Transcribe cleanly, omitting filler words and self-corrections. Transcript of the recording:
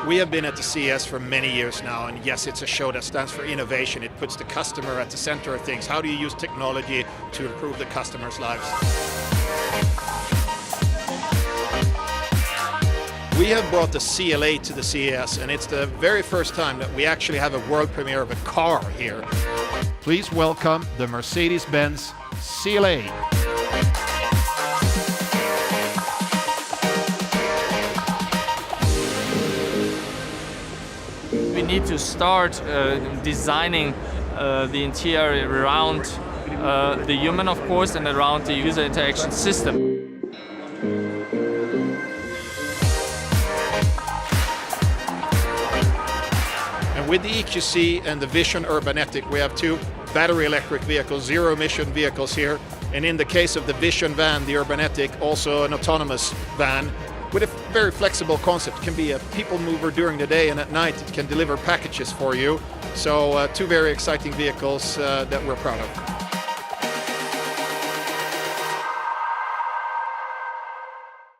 We have been at the CES for many years now, and yes, it's a show that stands for innovation. It puts the customer at the center of things. How do you use technology to improve the customers' lives? We have brought the CLA to the CES, and it's the very first time that we actually have a world premiere of a car here. Please welcome the Mercedes-Benz CLA. We need to start designing the interior around the human, of course, and around the user interaction system. And with the EQC and the Vision URBANETIC, we have two battery electric vehicles, zero-emission vehicles here. And in the case of the Vision van, the URBANETIC, also an autonomous van with a very flexible concept. It can be a people mover during the day, and at night it can deliver packages for you. So two very exciting vehicles that we're proud of.